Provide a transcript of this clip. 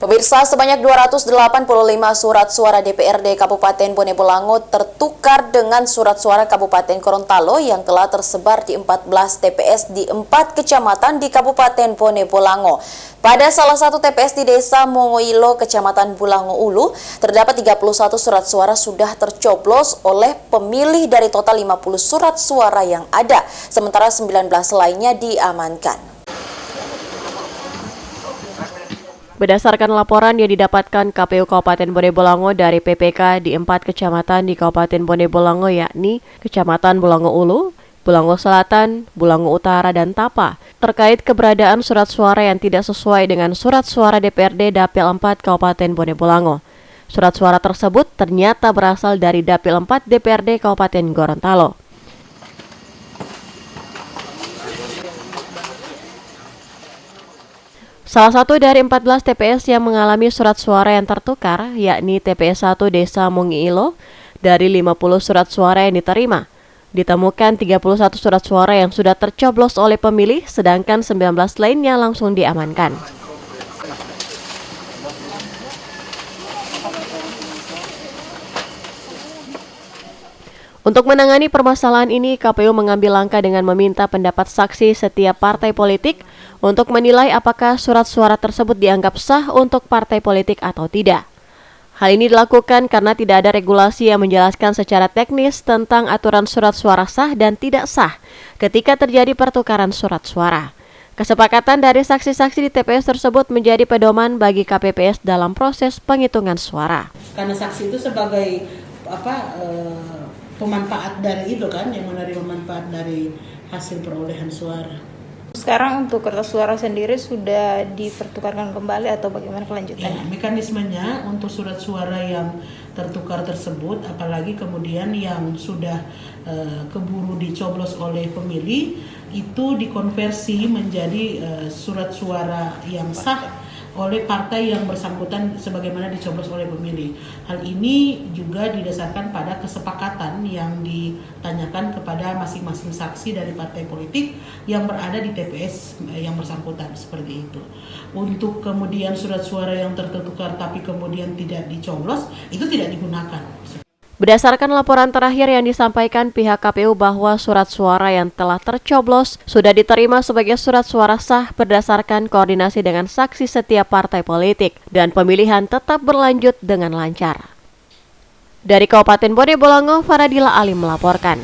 Pemirsa, sebanyak 285 surat suara DPRD Kabupaten Bone Bolango tertukar dengan surat suara Kabupaten Gorontalo yang telah tersebar di 14 TPS di 4 kecamatan di Kabupaten Bone Bolango. Pada salah satu TPS di Desa Mongoilo, Kecamatan Bulango Ulu, terdapat 31 surat suara sudah tercoblos oleh pemilih dari total 50 surat suara yang ada, sementara 19 lainnya diamankan. Berdasarkan laporan yang didapatkan KPU Kabupaten Bone Bolango dari PPK di 4 kecamatan di Kabupaten Bone Bolango, yakni Kecamatan Bulango Ulu, Bulango Selatan, Bulango Utara, dan Tapa, terkait keberadaan surat suara yang tidak sesuai dengan surat suara DPRD Dapil 4 Kabupaten Bone Bolango. Surat suara tersebut ternyata berasal dari Dapil 4 DPRD Kabupaten Gorontalo. Salah satu dari 14 TPS yang mengalami surat suara yang tertukar, yakni TPS 1 Desa Mongoilo, dari 50 surat suara yang diterima, ditemukan 31 surat suara yang sudah tercoblos oleh pemilih, sedangkan 19 lainnya langsung diamankan. Untuk menangani permasalahan ini, KPU mengambil langkah dengan meminta pendapat saksi setiap partai politik untuk menilai apakah surat suara tersebut dianggap sah untuk partai politik atau tidak. Hal ini dilakukan karena tidak ada regulasi yang menjelaskan secara teknis tentang aturan surat suara sah dan tidak sah ketika terjadi pertukaran surat suara. Kesepakatan dari saksi-saksi di TPS tersebut menjadi pedoman bagi KPPS dalam proses penghitungan suara. Karena saksi itu sebagai pemanfaat dari itu kan, yang menerima manfaat dari hasil perolehan suara. Sekarang untuk kertas suara sendiri sudah dipertukarkan kembali atau bagaimana kelanjutannya? Ya, mekanismenya untuk surat suara yang tertukar tersebut, apalagi kemudian yang sudah keburu dicoblos oleh pemilih, itu dikonversi menjadi surat suara yang sah oleh partai yang bersangkutan sebagaimana dicoblos oleh pemilih. Hal ini juga didasarkan pada kesepakatan yang ditanyakan kepada masing-masing saksi dari partai politik yang berada di TPS yang bersangkutan, seperti itu. Untuk kemudian surat suara yang tertukar tapi kemudian tidak dicoblos, itu tidak digunakan. Berdasarkan laporan terakhir yang disampaikan pihak KPU bahwa surat suara yang telah tercoblos sudah diterima sebagai surat suara sah berdasarkan koordinasi dengan saksi setiap partai politik dan pemilihan tetap berlanjut dengan lancar. Dari Kabupaten Bone Bolango, Faradila Ali melaporkan.